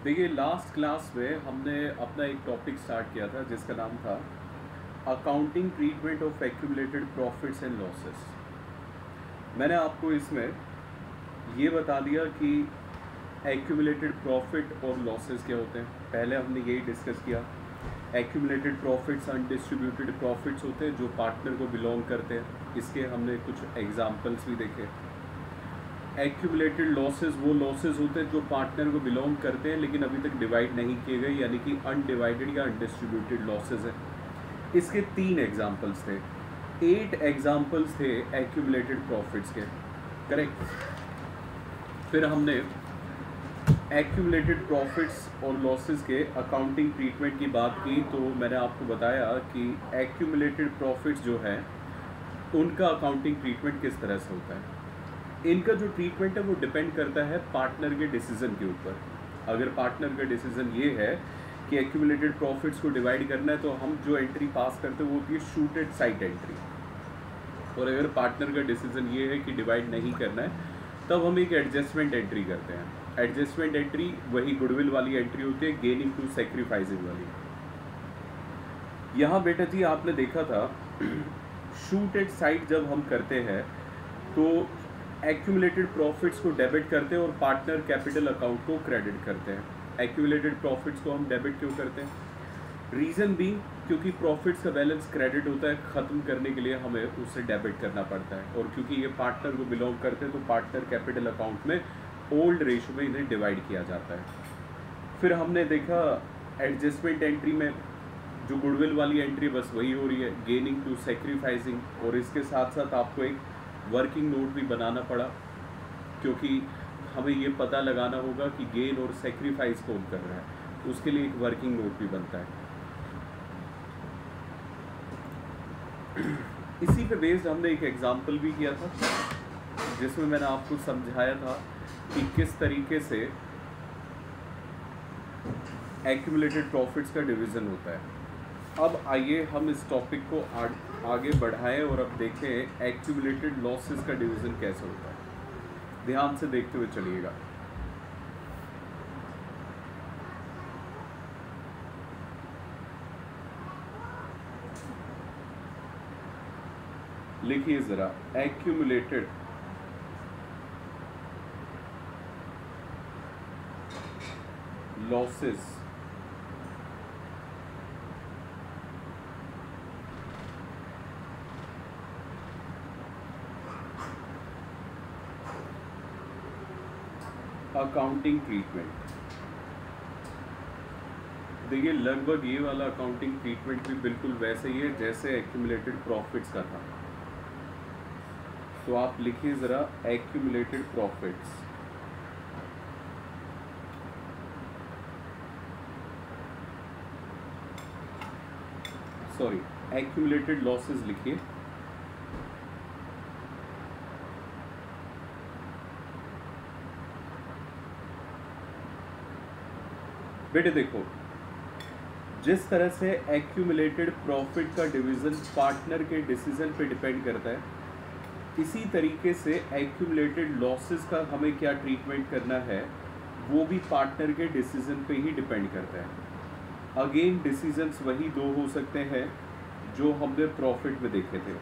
देखिए last class में हमने अपना एक टॉपिक स्टार्ट किया था जिसका नाम था accounting treatment of accumulated profits and losses. मैंने आपको इसमें ये बता दिया कि एक्यूमुलेटेड प्रॉफिट और लॉसेस क्या होते हैं। पहले हमने यही डिस्कस किया। एक्यूमुलेटेड प्रॉफिट्स अनडिस्ट्रीब्यूटेड प्रॉफिट्स होते हैं जो पार्टनर को बिलोंग करते हैं। इसके हमने कुछ एग्जांपल्स भी देखे। एक्यूमुलेटेड लॉसेस वो लॉसेस होते हैं जो पार्टनर को बिलोंग करते हैं लेकिन अभी तक डिवाइड नहीं किए गए, यानी कि अनडिवाइडेड या अनडिस्ट्रीब्यूटेड लॉसेस हैं। इसके 3 एग्जांपल्स थे, 8 एग्जांपल्स थे एक्यूमुलेटेड प्रॉफिट्स के, करेक्ट। फिर हमने एक्यूमुलेटेड प्रॉफिट्स और लॉसेस के अकाउंटिंग ट्रीटमेंट की बात की, तो मैंने आपको बताया कि एक्यूमुलेटेड प्रॉफिट्स जो है उनका अकाउंटिंग ट्रीटमेंट किस तरह से होता है। इनका जो ट्रीटमेंट है वो डिपेंड करता है पार्टनर के डिसीजन के ऊपर। अगर पार्टनर का डिसीजन ये है कि एक्यूमुलेटेड प्रॉफिट्स को डिवाइड करना है तो हम जो एंट्री पास करते हैं वो होती है शूटेड साइट एंट्री। और अगर पार्टनर का डिसीजन ये है कि डिवाइड नहीं करना है तब हम एक एडजस्टमेंट एंट्री करते हैं। एडजस्टमेंट एंट्री वही गुडविल वाली एंट्री होती है, गेनिंग टू सेक्रीफाइसिंग वाली। यहाँ बेटा जी आपने देखा था शूटेड साइट जब हम करते हैं तो एक्यूमुलेटेड प्रॉफिट्स को डेबिट करते हैं और पार्टनर कैपिटल अकाउंट को क्रेडिट करते हैं। एक्यूमुलेटेड प्रॉफिट्स को हम डेबिट क्यों करते हैं? रीज़न भी क्योंकि प्रॉफिट्स का बैलेंस क्रेडिट होता है, ख़त्म करने के लिए हमें उसे डेबिट करना पड़ता है। और क्योंकि ये पार्टनर को बिलोंग करते हैं तो पार्टनर कैपिटल अकाउंट में ओल्ड रेशो में इन्हें डिवाइड किया जाता है। फिर हमने देखा एडजस्टमेंट एंट्री में जो गुडविल वाली एंट्री बस वही हो रही है, गेनिंग टू सेक्रीफाइसिंग। और इसके साथ साथ आपको एक वर्किंग नोट भी बनाना पड़ा क्योंकि हमें ये पता लगाना होगा कि गेन और सेक्रीफाइस कौन कर रहा है, उसके लिए एक वर्किंग नोट भी बनता है। इसी पे बेस्ड हमने एक एग्जाम्पल भी किया था जिसमें मैंने आपको समझाया था कि किस तरीके से एक्यूमुलेटेड प्रॉफिट्स का डिवीज़न होता है। अब आइए हम इस टॉपिक को आगे बढ़ाएं और अब देखें एक्यूमुलेटेड लॉसेस का डिवीज़न कैसे होता है। ध्यान से देखते हुए चलिएगा। लिखिए ज़रा एक्यूमुलेटेड लॉसेस अकाउंटिंग ट्रीटमेंट। देखिए लगभग ये वाला अकाउंटिंग ट्रीटमेंट भी बिल्कुल वैसे ही है जैसे एक्यूमुलेटेड प्रॉफिट्स का था। तो आप लिखिए ज़रा accumulated profits. Sorry, accumulated losses लिखिए। बेटे देखो, जिस तरह से एक्यूमुलेटेड प्रॉफिट का डिवीज़न पार्टनर के डिसीजन पे डिपेंड करता है, इसी तरीके से एक्यूमुलेटेड लॉसेस का हमें क्या ट्रीटमेंट करना है वो भी पार्टनर के डिसीजन पे ही डिपेंड करता है। अगेन डिसीजंस वही 2 हो सकते हैं जो हमने प्रॉफिट में देखे थे।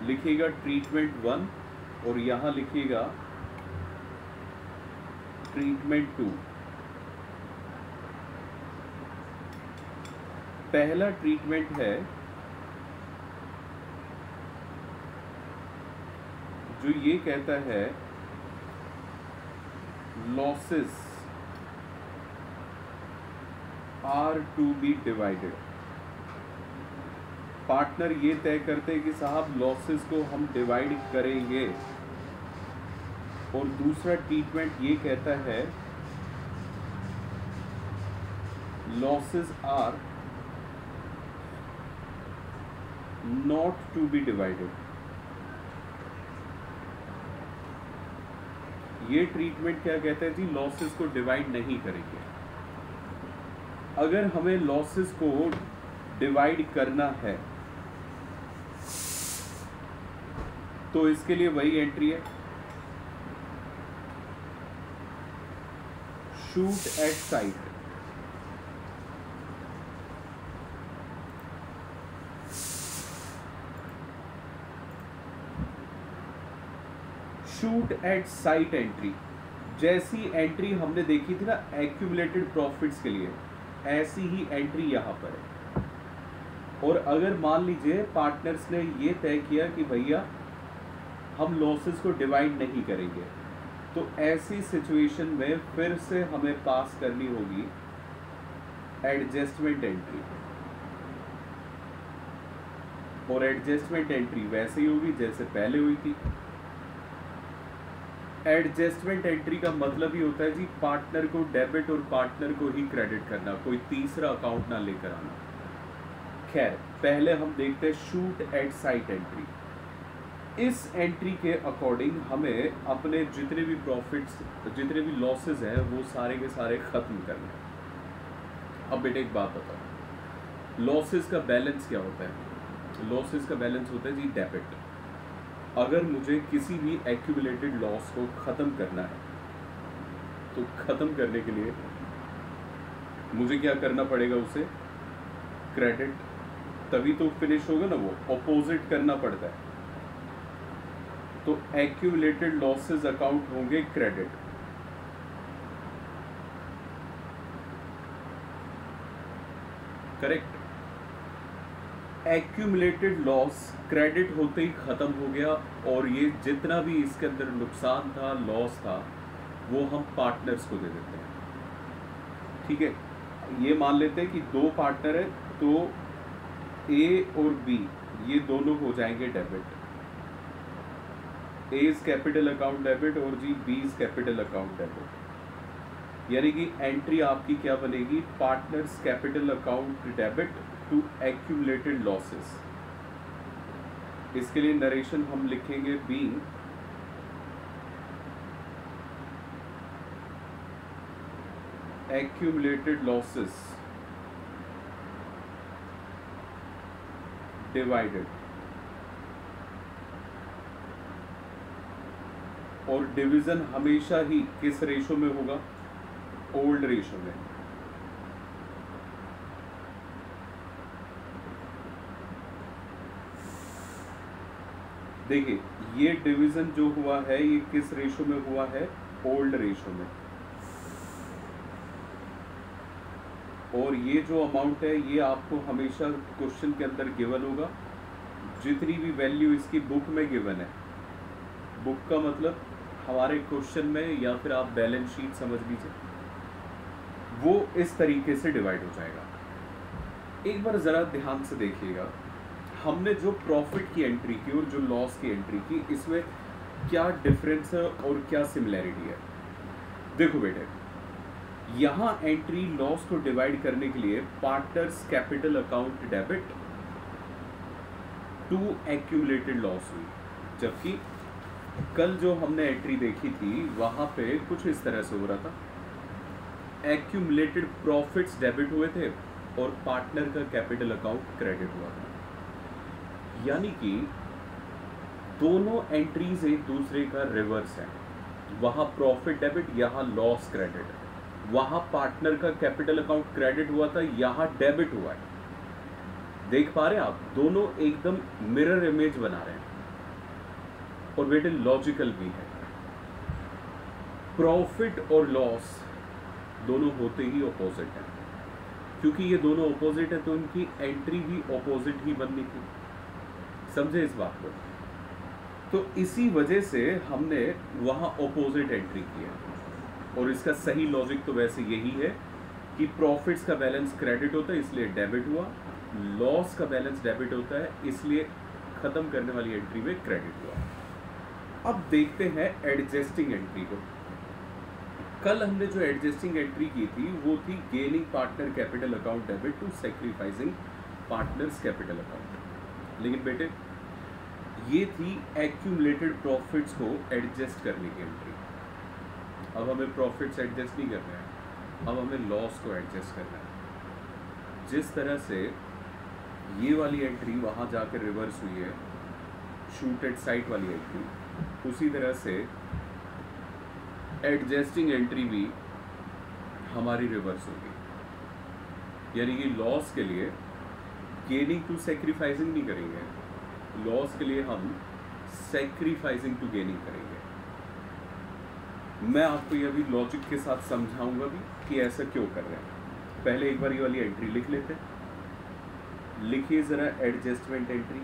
लिखिएगा ट्रीटमेंट 1 और यहाँ लिखिएगा ट्रीटमेंट 2। पहला ट्रीटमेंट है जो ये कहता है losses are to be divided. Partner ये तय करते हैं कि साहब लॉसेस को हम डिवाइड करेंगे। और दूसरा ट्रीटमेंट ये कहता है losses are not to be divided. ये ट्रीटमेंट क्या कहता है जी? लॉसेस को डिवाइड नहीं करेंगे। अगर हमें लॉसेस को डिवाइड करना है तो इसके लिए वही एंट्री है। Shoot at site, shoot at site entry, जैसी एंट्री हमने देखी थी ना एक्यूमुलेटेड प्रॉफिट्स के लिए, ऐसी ही एंट्री यहाँ पर है। और अगर मान लीजिए पार्टनर्स ने ये तय किया कि भैया हम लॉसेस को डिवाइड नहीं करेंगे, तो ऐसी सिचुएशन में फिर से हमें पास करनी होगी एडजस्टमेंट एंट्री। और एडजस्टमेंट एंट्री वैसे ही होगी जैसे पहले हुई थी। एडजस्टमेंट एंट्री का मतलब ही होता है जी पार्टनर को डेबिट और पार्टनर को ही क्रेडिट करना, कोई तीसरा अकाउंट ना लेकर आना। खैर पहले हम देखते हैं शूट एट साइट एंट्री। इस एंट्री के अकॉर्डिंग हमें अपने जितने भी प्रॉफिट्स, जितने भी लॉसेस हैं वो सारे के सारे खत्म करने हैं। अब बेटे एक बात बताओ, लॉसेस का बैलेंस क्या होता है? लॉसेस का बैलेंस होता है जी डेबिट। अगर मुझे किसी भी एक्यूमुलेटेड लॉस को ख़त्म करना है तो ख़त्म करने के लिए मुझे क्या करना पड़ेगा? उसे क्रेडिट, तभी तो फिनिश होगा ना, वो ऑपोजिट करना पड़ता है। तो एक्यूमुलेटेड लॉसेस अकाउंट होंगे credit. Correct. Accumulated loss credit होते ही खत्म हो गया, और ये जितना भी इसके अंदर नुकसान था, लॉस था, वो हम पार्टनर्स को दे देते हैं। ठीक है, ये मान लेते हैं कि दो पार्टनर है, तो ए और बी ये दोनों हो जाएंगे debit. A's capital account debit और जी बीज कैपिटल अकाउंट डेबिट। यानी कि एंट्री आपकी क्या बनेगी? Partners capital account debit to accumulated losses. इसके लिए नरेशन हम लिखेंगे बीइंग accumulated losses divided, और डिवीजन हमेशा ही किस रेशो में होगा? ओल्ड रेशो में। देखिए ये डिवीजन जो हुआ है ये किस रेशो में हुआ है? ओल्ड रेशो में। और ये जो अमाउंट है ये आपको हमेशा क्वेश्चन के अंदर गिवन होगा। जितनी भी वैल्यू इसकी बुक में गिवन है, बुक का मतलब हमारे क्वेश्चन में, या फिर आप बैलेंस शीट समझ लीजिए, वो इस तरीके से डिवाइड हो जाएगा। एक बार ज़रा ध्यान से देखिएगा, हमने जो प्रॉफिट की एंट्री की और जो लॉस की एंट्री की, इसमें क्या डिफरेंस है और क्या सिमिलैरिटी है? देखो बेटे, यहाँ एंट्री लॉस को डिवाइड करने के लिए partners capital account debit to accumulated loss हुई, जबकि कल जो हमने एंट्री देखी थी वहाँ पे कुछ इस तरह से हो रहा था, एक्यूमुलेटेड प्रॉफिट्स डेबिट हुए थे और पार्टनर का कैपिटल अकाउंट क्रेडिट हुआ था। यानी कि दोनों एंट्रीज एक दूसरे का रिवर्स है। वहाँ प्रॉफिट डेबिट, यहाँ लॉस क्रेडिट। वहाँ पार्टनर का कैपिटल अकाउंट क्रेडिट हुआ था, यहाँ डेबिट हुआ है। देख पा रहे हैं आप? दोनों एकदम मिरर इमेज बना रहे हैं, और बेटे लॉजिकल भी है। प्रॉफिट और लॉस दोनों होते ही ऑपोजिट हैं, क्योंकि ये दोनों ऑपोजिट है तो इनकी एंट्री भी ऑपोजिट ही बननी थी। समझे इस बात को? तो इसी वजह से हमने वहाँ ऑपोजिट एंट्री की है। और इसका सही लॉजिक तो वैसे यही है कि प्रॉफिट्स का बैलेंस क्रेडिट होता है इसलिए डेबिट हुआ, लॉस का बैलेंस डेबिट होता है इसलिए खत्म करने वाली एंट्री में क्रेडिट हुआ। अब देखते हैं एडजस्टिंग एंट्री को। कल हमने जो एडजस्टिंग एंट्री की थी वो थी gaining partner capital account debit to sacrificing partners capital account. लेकिन बेटे ये थी एक्यूमुलेटेड प्रॉफिट्स को एडजस्ट करने की एंट्री। अब हमें प्रॉफिट्स एडजस्ट नहीं करना है, अब हमें लॉस को एडजस्ट करना है। जिस तरह से ये वाली एंट्री वहाँ जाकर रिवर्स हुई है, शूट एट साइट वाली एंट्री, उसी तरह से एडजस्टिंग एंट्री भी हमारी रिवर्स होगी। यानी कि लॉस के लिए गेनिंग टू सेक्रीफाइसिंग नहीं करेंगे, लॉस के लिए हम सेक्रीफाइसिंग टू गेनिंग करेंगे। मैं आपको ये अभी लॉजिक के साथ समझाऊंगा भी कि ऐसा क्यों कर रहे हैं। पहले एक बार ये वाली एंट्री लिख लेते हैं। लिखिए जरा एडजस्टमेंट एंट्री।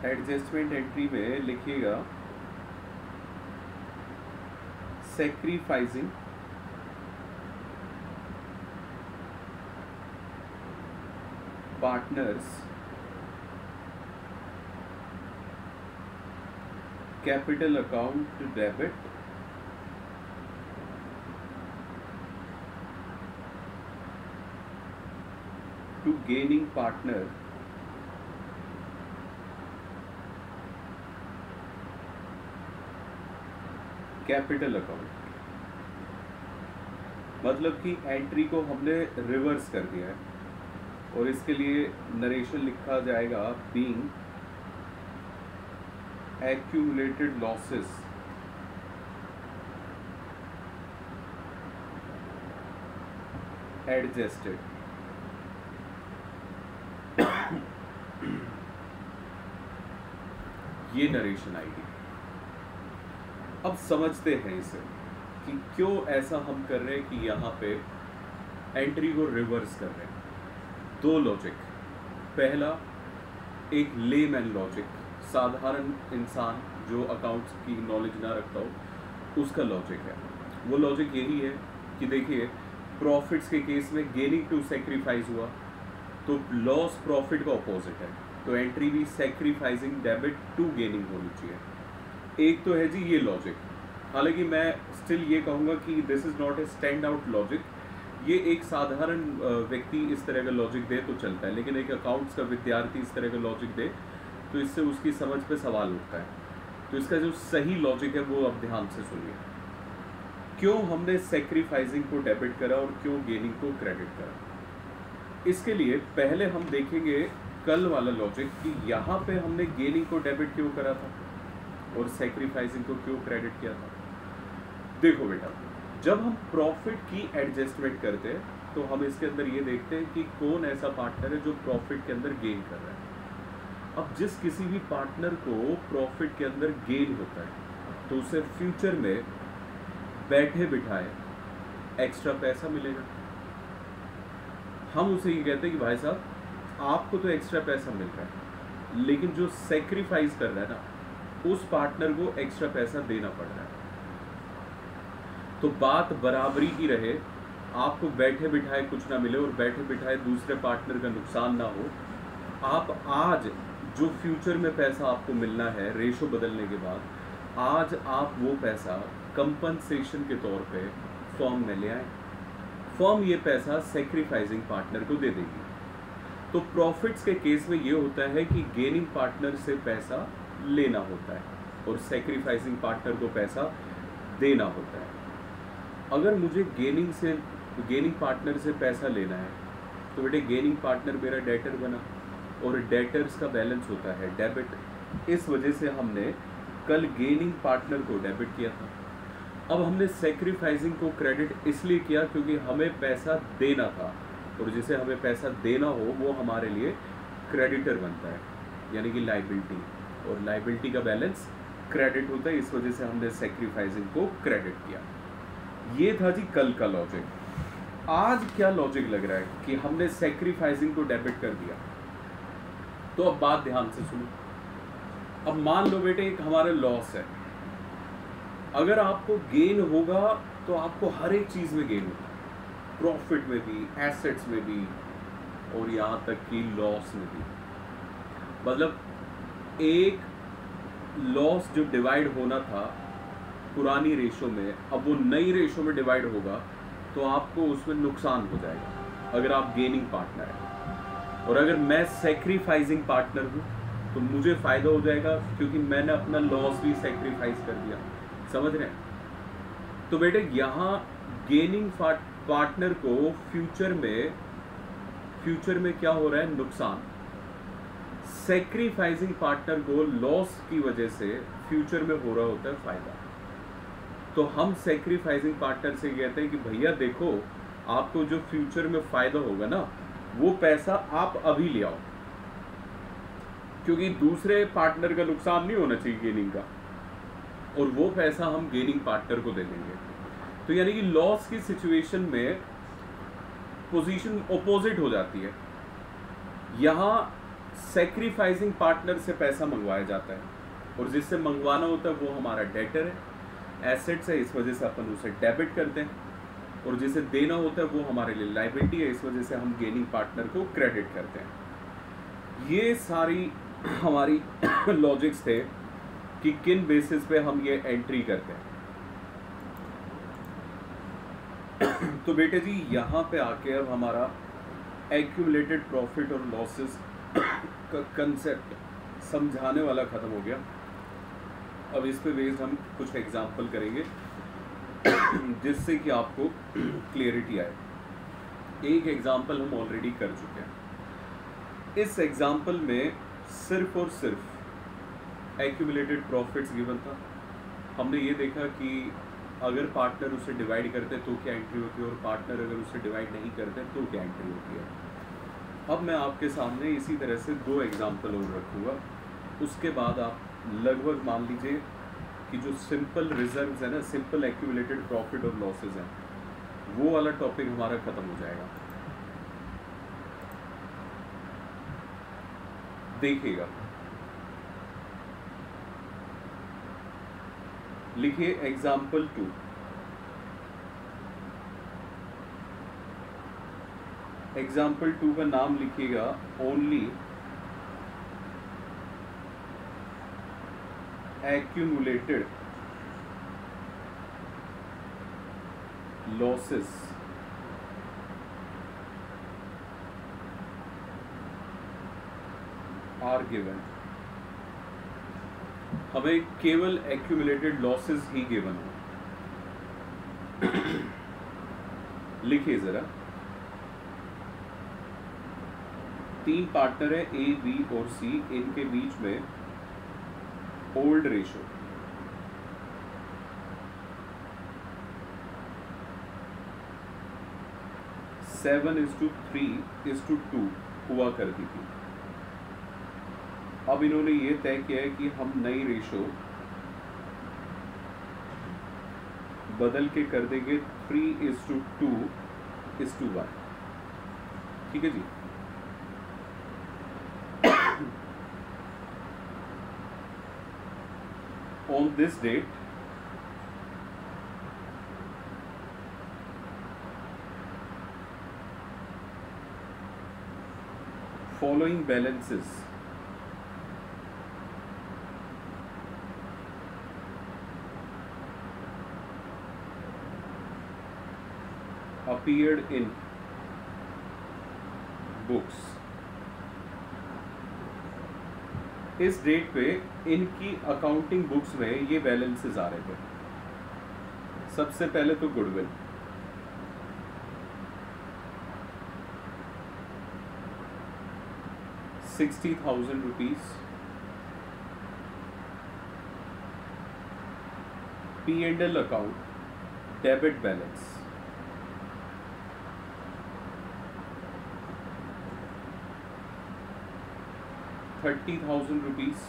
एडजस्टमेंट एंट्री में लिखिएगा sacrificing partners capital account debit to gaining partner capital account. मतलब कि एंट्री को हमने रिवर्स कर दिया है और इसके लिए नरेशन लिखा जाएगा बीइंग एक्यूमुलेटेड लॉसेस एडजस्टेड। ये नरेशन आएगी। अब समझते हैं इसे कि क्यों ऐसा हम कर रहे हैं कि यहाँ पे एंट्री को रिवर्स कर रहे हैं। दो लॉजिक। पहला एक लेमैन लॉजिक, साधारण इंसान जो अकाउंट्स की नॉलेज ना रखता हो उसका लॉजिक है। वो लॉजिक यही है कि देखिए प्रॉफिट्स के केस में गेनिंग टू सेक्रीफाइस हुआ तो लॉस प्रॉफिट का ऑपोजिट है, तो एंट्री भी सेक्रीफाइसिंग डेबिट टू गेनिंग होनी चाहिए। एक तो है जी ये लॉजिक। हालांकि मैं स्टिल ये कहूँगा कि this is not a stand out logic. ये एक साधारण व्यक्ति इस तरह का लॉजिक दे तो चलता है, लेकिन एक अकाउंट्स का विद्यार्थी इस तरह का लॉजिक दे तो इससे उसकी समझ पे सवाल उठता है। तो इसका जो सही लॉजिक है वो अब ध्यान से सुनिए। क्यों हमने सेक्रीफाइसिंग को डेबिट करा और क्यों गेनिंग को क्रेडिट करा। इसके लिए पहले हम देखेंगे कल वाला लॉजिक कि यहाँ पे हमने गेनिंग को डेबिट क्यों करा था और सेक्रीफाइसिंग को क्यों क्रेडिट किया था। देखो बेटा, जब हम प्रॉफिट की एडजस्टमेंट करते हैं तो हम इसके अंदर ये देखते हैं कि कौन ऐसा पार्टनर है जो प्रॉफिट के अंदर गेन कर रहा है। अब जिस किसी भी पार्टनर को प्रॉफिट के अंदर गेन होता है तो उसे फ्यूचर में बैठे बिठाए एक्स्ट्रा पैसा मिलेगा। हम उसे ये कहते हैं कि भाई साहब आपको तो एक्स्ट्रा पैसा मिल रहा है, लेकिन जो सेक्रीफाइस कर रहा है ना उस पार्टनर को एक्स्ट्रा पैसा देना पड़ रहा है। तो बात बराबरी की रहे, आपको बैठे बिठाए कुछ ना मिले और बैठे बिठाए दूसरे पार्टनर का नुकसान ना हो। आप आज जो फ्यूचर में पैसा आपको मिलना है रेशो बदलने के बाद, आज आप वो पैसा कंपनसेशन के तौर पे फर्म में ले आए। फर्म ये पैसा सेक्रीफाइसिंग पार्टनर को दे देगी। तो प्रॉफिट्स के केस में ये होता है कि गेनिंग पार्टनर से पैसा लेना होता है और सेक्रीफाइसिंग पार्टनर को पैसा देना होता है। अगर मुझे गेनिंग पार्टनर से पैसा लेना है तो बेटे गेनिंग पार्टनर मेरा डेटर बना और डेटर्स का बैलेंस होता है डेबिट। इस वजह से हमने कल गेनिंग पार्टनर को डेबिट किया था। अब हमने सेक्रीफाइसिंग को क्रेडिट इसलिए किया क्योंकि हमें पैसा देना था और जिसे हमें पैसा देना हो वो हमारे लिए क्रेडिटर बनता है, यानी कि लाइबिलिटी, और लाइबिलिटी का बैलेंस क्रेडिट होता है। इस वजह से हमने सेक्रीफाइसिंग को क्रेडिट किया। ये था जी कल का लॉजिक। आज क्या लॉजिक लग रहा है कि हमने सेक्रीफाइसिंग को डेबिट कर दिया। तो अब बात ध्यान से सुनो। अब मान लो बेटे एक हमारा लॉस है। अगर आपको गेन होगा तो आपको हर एक चीज में गेन होगा, प्रॉफिट में भी, एसेट्स में भी और यहाँ तक कि लॉस में भी। मतलब एक लॉस जो डिवाइड होना था पुरानी रेशो में, अब वो नई रेशो में डिवाइड होगा तो आपको उसमें नुकसान हो जाएगा अगर आप गेनिंग पार्टनर हैं। और अगर मैं सेक्रीफाइसिंग पार्टनर हूँ तो मुझे फ़ायदा हो जाएगा क्योंकि मैंने अपना लॉस भी सेक्रीफाइस कर दिया। समझ रहे हैं। तो बेटे यहाँ गेनिंग पार्टनर को फ्यूचर में फ्यूचर में क्या हो रहा है, नुकसान। सेक्रीफाइसिंग पार्टनर को लॉस की वजह से फ्यूचर में हो रहा होता है फायदा। तो हम सेक्रीफाइसिंग पार्टनर से कहते हैं कि भैया देखो, आपको जो फ्यूचर में फायदा होगा ना, वो पैसा आप अभी ले आओ, क्योंकि दूसरे पार्टनर का नुकसान नहीं होना चाहिए गेनिंग का, और वो पैसा हम गेनिंग पार्टनर को दे देंगे। तो यानी कि लॉस की सिचुएशन में पोजीशन ऑपोजिट हो जाती है। यहाँ सेक्रीफाइसिंग पार्टनर से पैसा मंगवाया जाता है, और जिससे मंगवाना होता है वो हमारा डेटर है, एसेट्स है, इस वजह से अपन उसे डेबिट करते हैं, और जिसे देना होता है वो हमारे लिए लाइबिलिटी है, इस वजह से हम गेनिंग पार्टनर को क्रेडिट करते हैं। ये सारी हमारी लॉजिक्स थे कि किन बेसिस पे हम ये एंट्री करते हैं। तो बेटे जी यहाँ पे आके अब हमारा एक्यूमुलेटेड प्रॉफिट और लॉसेस का कंसेप्ट समझाने वाला ख़त्म हो गया। अब इस पे बेस्ड हम कुछ एग्जांपल करेंगे जिससे कि आपको क्लियरिटी आए। एक एग्जांपल हम ऑलरेडी कर चुके हैं। इस एग्जांपल में सिर्फ और सिर्फ एक्यूमुलेटेड प्रॉफिट्स गिवन था। हमने ये देखा कि अगर पार्टनर उसे डिवाइड करते तो क्या एंट्री होती है, और पार्टनर अगर उसे डिवाइड नहीं करते तो क्या एंट्री होती है। अब मैं आपके सामने इसी तरह से 2 एग्जांपल और रखूँगा, उसके बाद आप लगभग मान लीजिए कि जो सिंपल रिजर्व्स है ना, सिंपल एक्यूमुलेटेड प्रॉफिट और लॉसेस हैं, वो वाला टॉपिक हमारा ख़त्म हो जाएगा। देखिएगा, लिखिए एग्जाम्पल 2। एग्जाम्पल 2 का नाम लिखिएगा only accumulated losses are given। हमें केवल accumulated losses ही given हो। लिखिए जरा, 3 पार्टनर है A, B और C, इनके बीच में ओल्ड रेशो 7:3:2 हुआ करती थी। अब इन्होंने ये तय किया है कि हम नई रेशो बदल के कर देंगे 3:2:1। ठीक है जी। On this date, following balances appeared in books। इस डेट पे इनकी अकाउंटिंग बुक्स में ये बैलेंसेस आ रहे थे। सबसे पहले तो goodwill, ₹60,000। P&L account debit balance ₹30,000।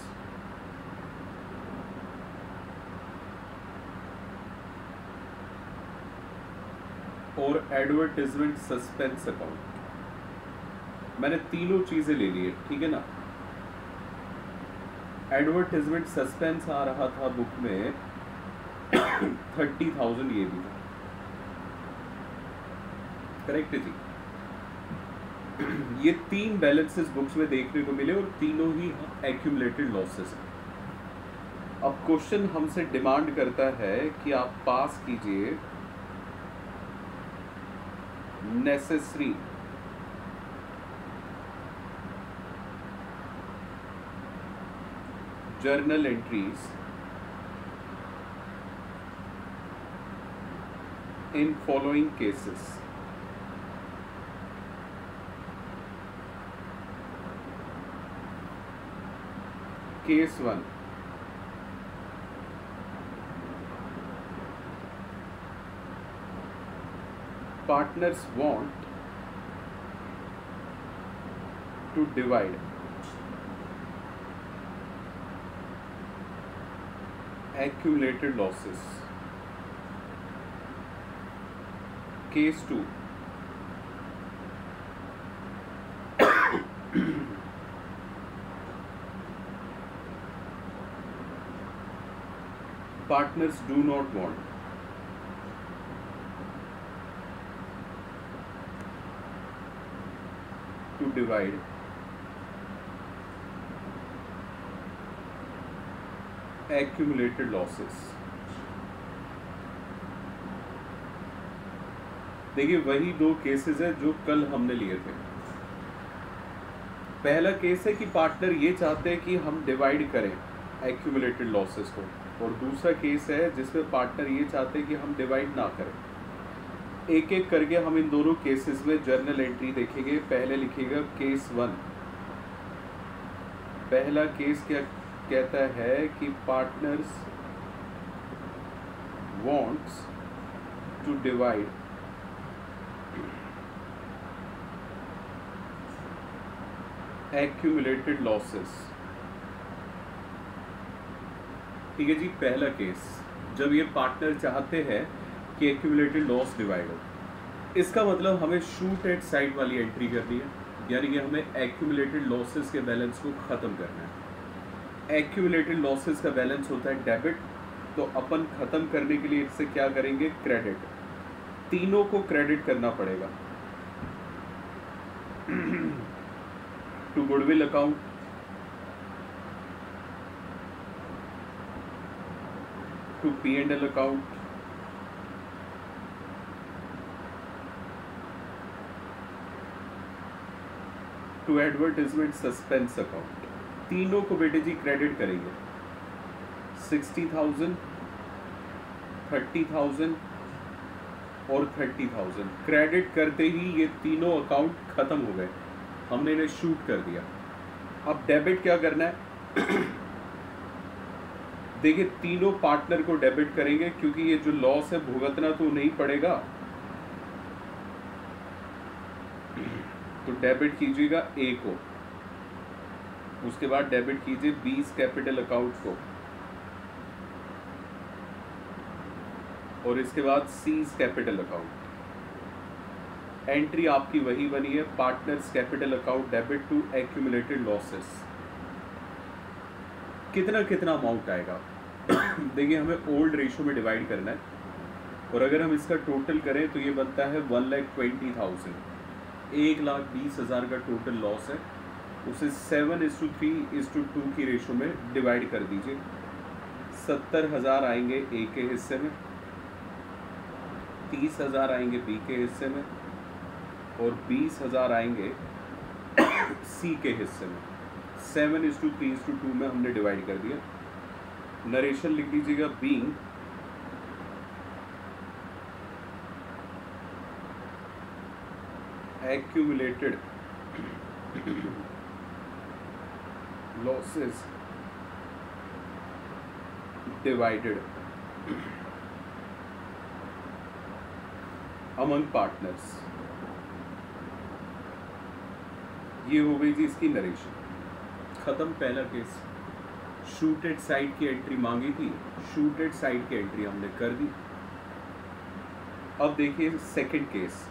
और एडवर्टाइजमेंट सस्पेंस अकाउंट। मैंने तीनों चीजें ले ली है, ठीक है ना। एडवर्टाइजमेंट सस्पेंस आ रहा था बुक में 30,000, ये भी था, करेक्ट जी। ये 3 बैलेंसेस बुक्स में देखने को मिले और तीनों ही एक्यूमुलेटेड लॉसेस हैं। अब क्वेश्चन हमसे डिमांड करता है कि आप पास कीजिए necessary journal entries in following cases. Case 1, partners want to divide accumulated losses. Case 2, partners do not want to divide accumulated losses. देखिए वही दो केसेस है जो कल हमने लिए थे। पहला केस है कि पार्टनर ये चाहते हैं कि हम डिवाइड करें एक्यूमुलेटेड लॉसेस को, और दूसरा केस है जिसमें पार्टनर ये चाहते हैं कि हम डिवाइड ना करें। एक एक करके हम इन दोनों केसेस में जर्नल एंट्री देखेंगे। पहले लिखिएगा केस 1। पहला केस क्या कहता है कि partners wants to divide accumulated losses। ठीक है जी, पहला केस जब ये पार्टनर चाहते हैं कि accumulated loss डिवाइड हो, इसका मतलब हमें शूट एट साइड वाली एंट्री करनी है, यानी कि हमें accumulated losses के बैलेंस को ख़त्म करना है। accumulated losses का बैलेंस होता है डेबिट, तो अपन ख़त्म करने के लिए इससे क्या करेंगे, क्रेडिट। तीनों को क्रेडिट करना पड़ेगा। To goodwill account, to P&L account, to advertisement suspense account. तीनों को बेटे जी क्रेडिट करेंगे। 60,000, 30,000 और 30,000 क्रेडिट करते ही ये तीनों अकाउंट खत्म हो गए, हमने इन्हें शूट कर दिया। अब डेबिट क्या करना है देखिए, तीनों पार्टनर को डेबिट करेंगे क्योंकि ये जो लॉस है भुगतना तो नहीं पड़ेगा, तो डेबिट कीजिएगा ए को, उसके बाद डेबिट कीजिए 20 कैपिटल अकाउंट को, और इसके बाद सीज कैपिटल अकाउंट। एंट्री आपकी वही बनी है, partners capital account debit to accumulated losses. कितना कितना अमाउंट आएगा देखिए, हमें ओल्ड रेशो में डिवाइड करना है, और अगर हम इसका टोटल करें तो ये बनता है 1,20,000। 1,20,000 का टोटल लॉस है, उसे 7:3:2 की रेशो में डिवाइड कर दीजिए। 70,000 आएंगे ए के हिस्से में, 30,000 आएंगे बी के हिस्से में, और 20,000 आएंगे सी के हिस्से में। 7:3:2 में हमने डिवाइड कर दिया। नरेशन लिख दीजिएगा, being accumulated losses divided among partners। ये हो गई जी इसकी नरेशन। खत्म पहला केस। शूटेड साइड की एंट्री मांगी थी, शूटेड साइड की एंट्री हमने कर दी। अब देखिए सेकंड केस।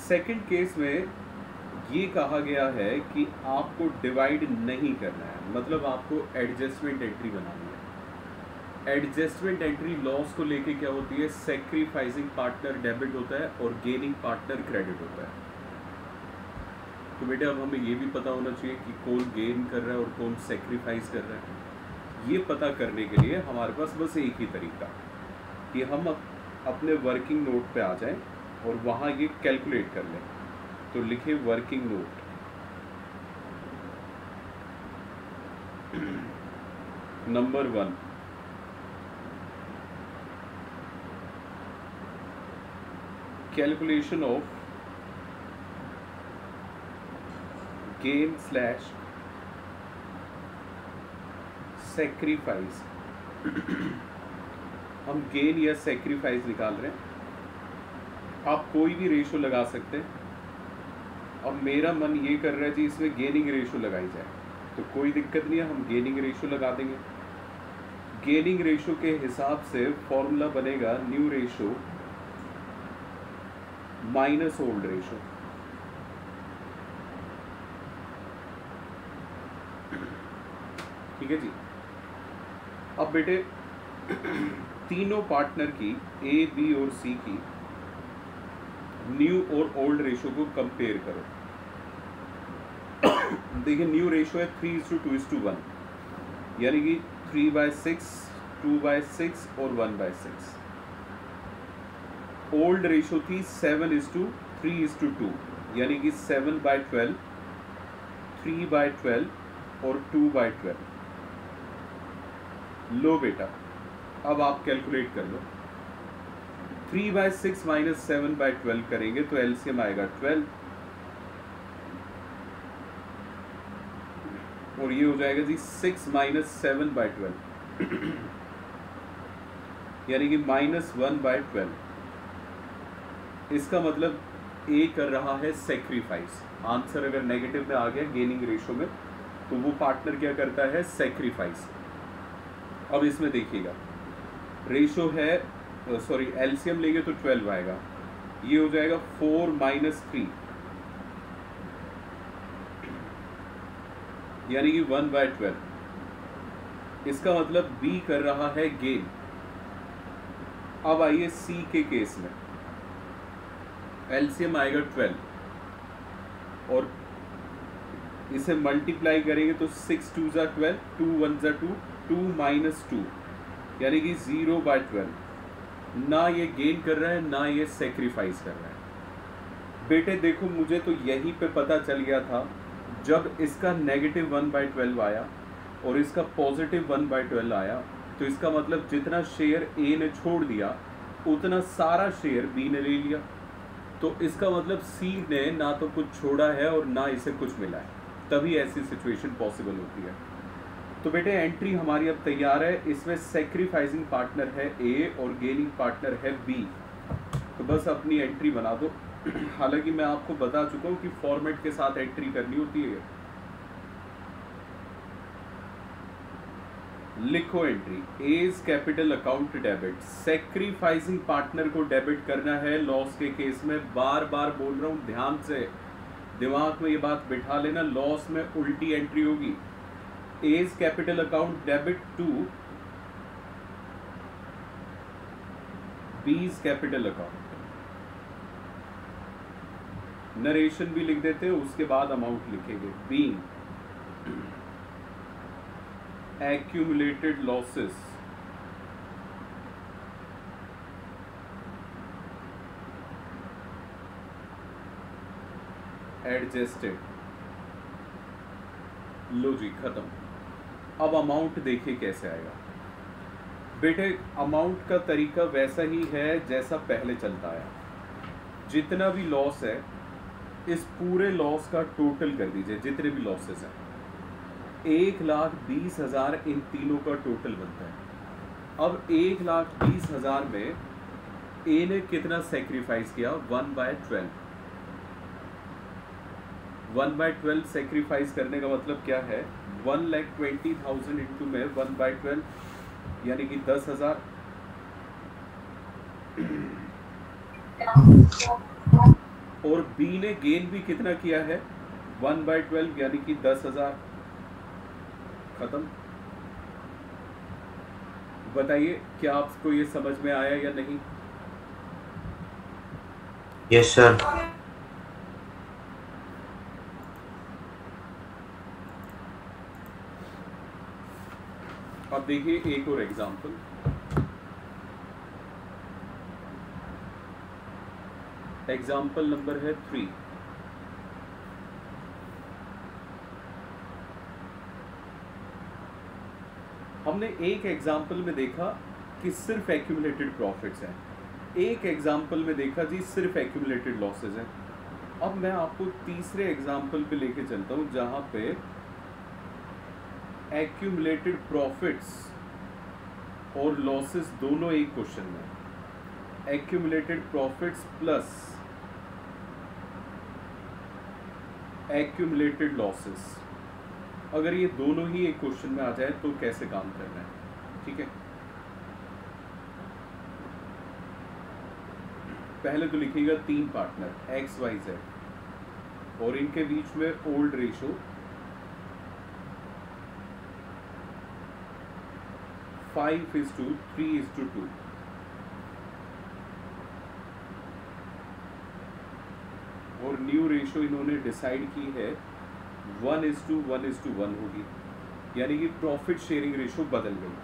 सेकंड केस में ये कहा गया है कि आपको डिवाइड नहीं करना है, मतलब आपको एडजस्टमेंट एंट्री बनानी है। एडजस्टमेंट एंट्री लॉस को लेके क्या होती है, सेक्रीफाइसिंग पार्टनर डेबिट होता है और गेनिंग पार्टनर क्रेडिट होता है। तो बेटे अब हमें ये भी पता होना चाहिए कि कौन गेन कर रहा है और कौन सेक्रीफाइस कर रहा है। ये पता करने के लिए हमारे पास बस एक ही तरीका कि हम अपने वर्किंग नोट पे आ जाएं और वहाँ ये कैलकुलेट कर लें। तो लिखे working note, number 1, calculation of gain slash sacrifice, हम गेन या सेक्रीफाइस निकाल रहे हैं। आप कोई भी रेशो लगा सकते हैं। अब मेरा मन ये कर रहा है जी इसमें गेनिंग रेशो लगाई जाए, तो कोई दिक्कत नहीं है, हम गेनिंग रेशो लगा देंगे। गेनिंग रेशो के हिसाब से फॉर्मूला बनेगा new ratio minus old ratio. ठीक है जी। अब बेटे तीनों पार्टनर की ए, बी और सी की न्यू और ओल्ड रेशो को कंपेयर करो। देखिए न्यू रेशो है 3:2:1, यानी कि 3/6, 2/6 और 1/6। ओल्ड रेशो थी 7:3:2, यानी कि 7/12, 3/12 और 2/12। लो बेटा, अब आप कैलकुलेट कर लो। 3/6 माइनस 7/12 करेंगे तो एलसीएम आएगा 12, और ये हो जाएगा जी 6 माइनस 7/12 यानी कि -1/12। इसका मतलब ए कर रहा है सेक्रीफाइस। आंसर अगर नेगेटिव में आ गया गेनिंग रेशो में, तो वो पार्टनर क्या करता है, सेक्रीफाइस। अब इसमें देखिएगा रेशो है, सॉरी एलसीएम लेंगे तो 12 आएगा, ये हो जाएगा 4 माइनस 3 यानी कि 1/12। इसका मतलब बी कर रहा है गेन। अब आइए सी के केस में, एलसीएम आएगा 12 और इसे मल्टीप्लाई करेंगे तो 6 2 ज़ा 12, 2 1 ज़ा 2, 2 माइनस 2 यानी कि 0/12। ना ये गेन कर रहा है ना ये सेक्रीफाइस कर रहा है। बेटे देखो मुझे तो यहीं पे पता चल गया था, जब इसका नेगेटिव 1/12 आया और इसका पॉजिटिव 1/12 आया, तो इसका मतलब जितना शेयर ए ने छोड़ दिया उतना सारा शेयर बी ने ले लिया। तो इसका मतलब सी ने ना तो कुछ छोड़ा है और ना इसे कुछ मिला है, तभी ऐसी सिचुएशन पॉसिबल होती है। तो बेटे एंट्री हमारी अब तैयार है। इसमें सेक्रीफाइसिंग पार्टनर है ए और गेनिंग पार्टनर है बी। तो बस अपनी एंट्री बना दो। हालांकि मैं आपको बता चुका हूँ कि फॉर्मेट के साथ एंट्री करनी होती है। लिखो entry, A's capital account debit. Sacrificing partner को डेबिट करना है लॉस के केस में। बार बार बोल रहा हूँ, ध्यान से दिमाग में ये बात बिठा लेना, लॉस में उल्टी एंट्री होगी। A's capital account debit to B's capital account. Narration भी लिख देते हैं, उसके बाद अमाउंट लिखेंगे। Being accumulated losses adjusted। लो जी खत्म। अब अमाउंट देखिए कैसे आएगा। बेटे अमाउंट का तरीका वैसा ही है जैसा पहले चलता है। जितना भी लॉस है इस पूरे लॉस का टोटल कर दीजिए, जितने भी लॉसेस हैं। 1,20,000 इन तीनों का टोटल बनता है। अब 1,20,000 में ए ने कितना सेक्रीफाइस किया, 1/12। 1/12 सेक्रीफाइस करने का मतलब क्या है, 1,20,000 इंटू में 1/12 यानी कि 10,000। और बी ने गेन भी कितना किया है, 1/12 यानी कि 10,000। खत्म। बताइए क्या आपको ये समझ में आया या नहीं? Yes sir. अब देखिए एक और एग्जांपल। एग्जांपल नंबर है 3। हमने एक एग्जाम्पल में देखा कि सिर्फ एक्यूमुलेटेड प्रॉफिट्स हैं, एक एग्जाम्पल में देखा जी सिर्फ एक्यूमुलेटेड लॉसेज हैं। अब मैं आपको तीसरे एग्जाम्पल पे लेके चलता हूँ जहाँ पे एक्यूमुलेटेड प्रॉफिट्स और लॉसेस दोनों एक क्वेश्चन में, accumulated profits plus accumulated losses, अगर ये दोनों ही एक क्वेश्चन में आ जाए तो कैसे काम करना है। ठीक है, पहले तो लिखिएगा 3 पार्टनर एक्स वाई जेड और इनके बीच में ओल्ड रेशो 5:3:2 और न्यू रेशो इन्होंने डिसाइड की है 1:1:1 होगी, यानी कि प्रॉफिट शेयरिंग रेशो बदल गई।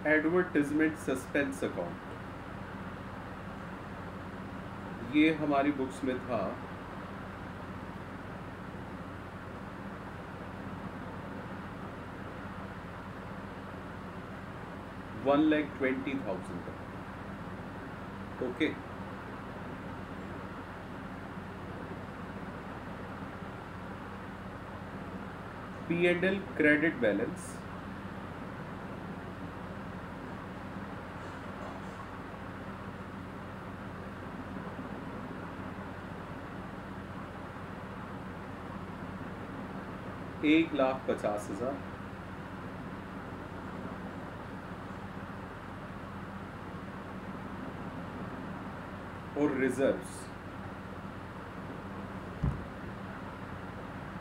एडवर्टाइजमेंट सस्पेंस अकाउंट, ये हमारी बुक्स में था 1,20,000 का। ओके, P&L क्रेडिट बैलेंस, $1,50,000 और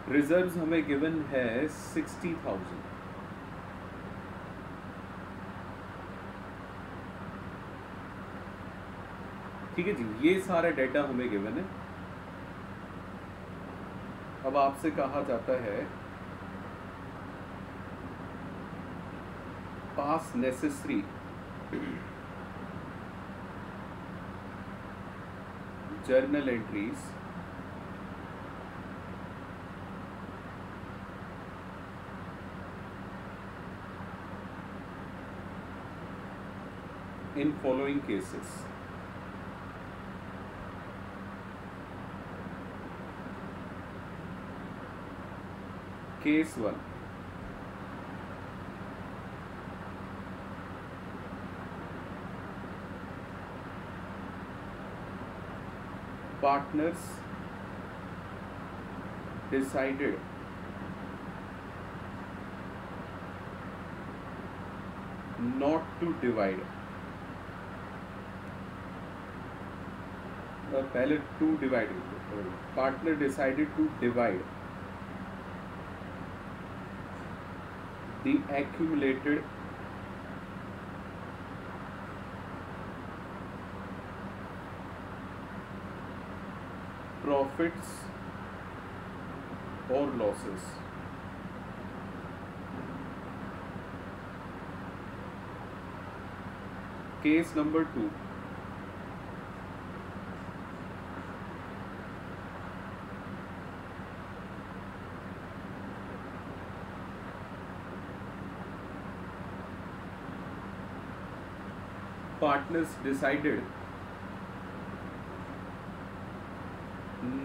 रिजर्व्स हमें गिवन है 60,000। ठीक है जी, ये सारा डेटा हमें गिवन है। अब आपसे कहा जाता है पास necessary journal entries in following cases. Case 1, partners decided not to divide, पहले to divide, partner decided to divide the accumulated profits or losses case number 2, partners decided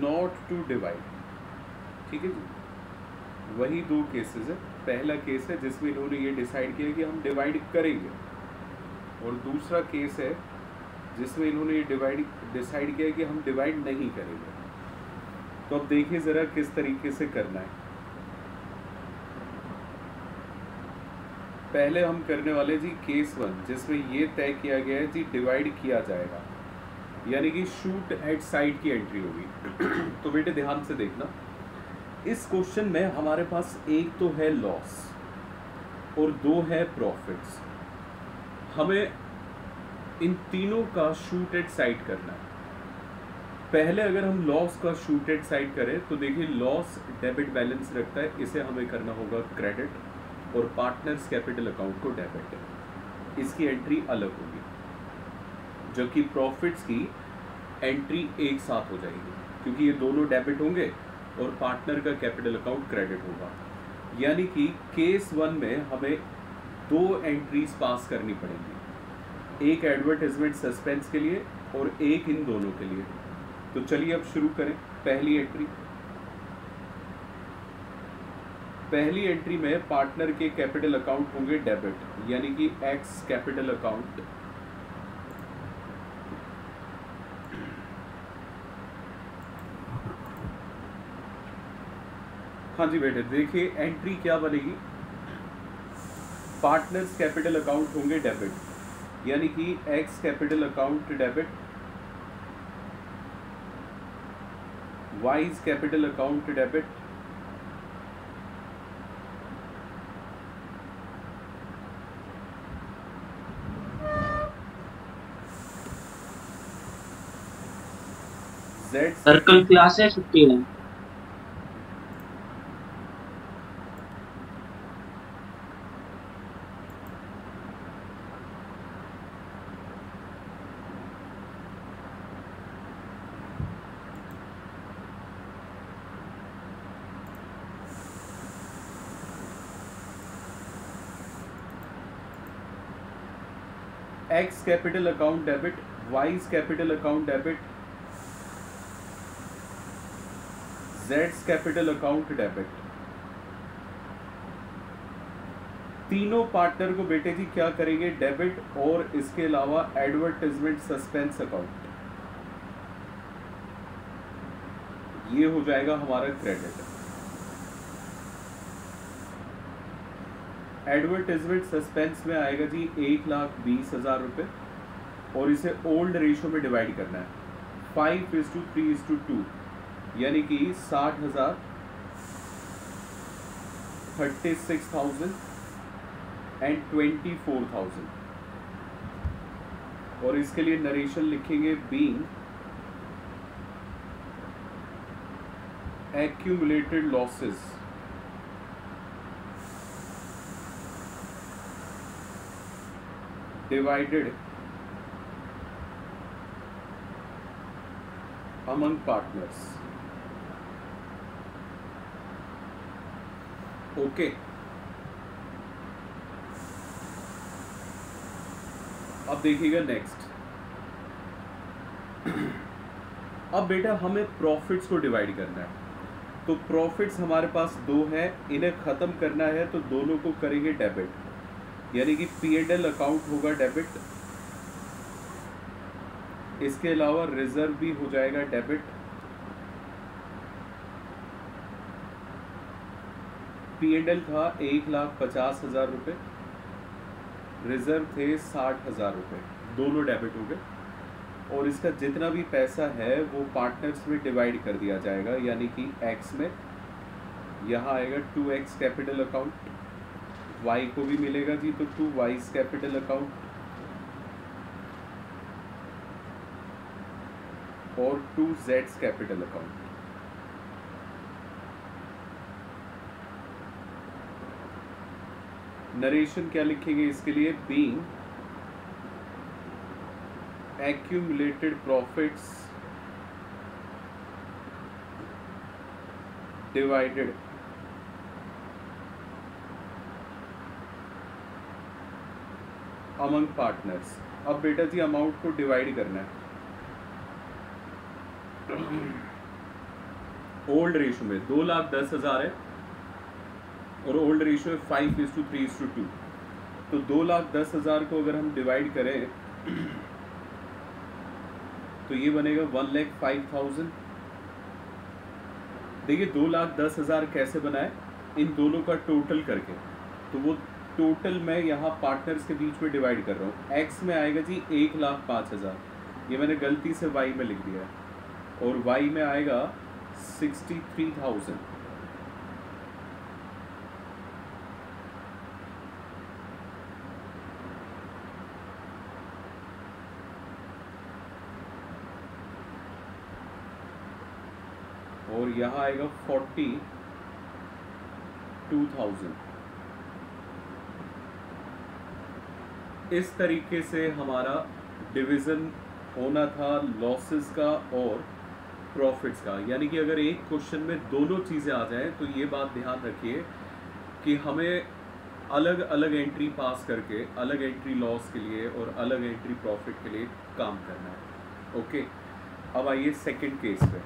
not to divide। ठीक है जी, वही 2 केसेस है। पहला case है जिसमें इन्होंने ये डिसाइड किया कि हम डिवाइड करेंगे, और दूसरा केस है जिसमें इन्होंने ये डिसाइड किया कि हम डिवाइड नहीं करेंगे। तो अब देखिए ज़रा किस तरीके से करना है। पहले हम करने वाले जी केस 1, जिसमें ये तय किया गया है जी डिवाइड किया जाएगा, यानी कि शूट एट साइड की एंट्री होगी। तो बेटे ध्यान से देखना, इस क्वेश्चन में हमारे पास एक तो है लॉस और 2 है प्रॉफिट्स। हमें इन तीनों का शूट एट साइड करना है। पहले अगर हम लॉस का शूट एट साइड करें तो देखिए लॉस डेबिट बैलेंस रखता है, इसे हमें करना होगा क्रेडिट, और पार्टनर्स कैपिटल अकाउंट को डेबिट है, इसकी एंट्री अलग होगी, जबकि प्रॉफिट्स की एंट्री एक साथ हो जाएगी, क्योंकि ये दोनों डेबिट होंगे और पार्टनर का कैपिटल अकाउंट क्रेडिट होगा। यानी कि केस 1 में हमें 2 एंट्रीज पास करनी पड़ेंगी, एक एडवर्टाइजमेंट सस्पेंस के लिए और एक इन दोनों के लिए। तो चलिए अब शुरू करें। पहली एंट्री में पार्टनर के कैपिटल अकाउंट होंगे डेबिट, यानी कि एक्स कैपिटल अकाउंट। हाँ जी बेटे, देखिए एंट्री क्या बनेगी। पार्टनर्स कैपिटल अकाउंट होंगे डेबिट, यानी कि x capital account debit, wise capital account debit, Z circle class है 15 है। X capital account debit, wise capital account debit, जेड्स कैपिटल अकाउंट डेबिट। तीनों पार्टनर को बेटे जी क्या करेंगे, डेबिट, और इसके अलावा एडवर्टाइजमेंट सस्पेंस अकाउंट, ये हो जाएगा हमारा क्रेडिट। एडवर्टाइजमेंट सस्पेंस में आएगा जी 1,20,000 रुपये, और इसे ओल्ड रेशो में डिवाइड करना है 5:3:2, यानी कि 60,000, 36,000 एंड 24,000। और इसके लिए नरेशन लिखेंगे being accumulated losses divided among partners। Okay, अब देखिएगा नेक्स्ट। अब बेटा हमें प्रॉफिट्स को डिवाइड करना है, तो प्रॉफिट्स हमारे पास 2 है, इन्हें ख़त्म करना है तो दोनों को करेंगे डेबिट, यानी कि P&L अकाउंट होगा डेबिट, इसके अलावा रिजर्व भी हो जाएगा डेबिट। P&L था 1,50,000 रुपये, रिजर्व थे 60,000 रुपये, दोनों डेबिट हो गए। और इसका जितना भी पैसा है वो पार्टनर्स में डिवाइड कर दिया जाएगा, यानी कि एक्स में, यहाँ आएगा 2x कैपिटल अकाउंट, y को भी मिलेगा जी तो 2y कैपिटल अकाउंट, और 2z कैपिटल अकाउंट। नरेशन क्या लिखेंगे इसके लिए, being accumulated profits divided among partners। अब बेटा जी अमाउंट को डिवाइड करना है ओल्ड रेशो में। 2,10,000 है और ओल्ड रेशो है 5:3:2, तो 2,10,000 को अगर हम डिवाइड करें तो ये बनेगा 1,05,000। देखिए 2,10,000 कैसे बनाए, इन दोनों का टोटल करके, तो वो टोटल मैं यहाँ पार्टनर्स के बीच में डिवाइड कर रहा हूँ। एक्स में आएगा जी 1,05,000, ये मैंने गलती से वाई में लिख दिया है, और वाई में आएगा 63,000। और यहाँ आएगा 42,000। इस तरीके से हमारा डिवीज़न होना था लॉसेस का और प्रॉफिट्स का। यानी कि अगर एक क्वेश्चन में दोनों चीज़ें आ जाएं तो ये बात ध्यान रखिए कि हमें अलग अलग एंट्री पास करके अलग एंट्री लॉस के लिए और अलग एंट्री प्रॉफिट के लिए काम करना है। ओके, अब आइए सेकंड केस पे।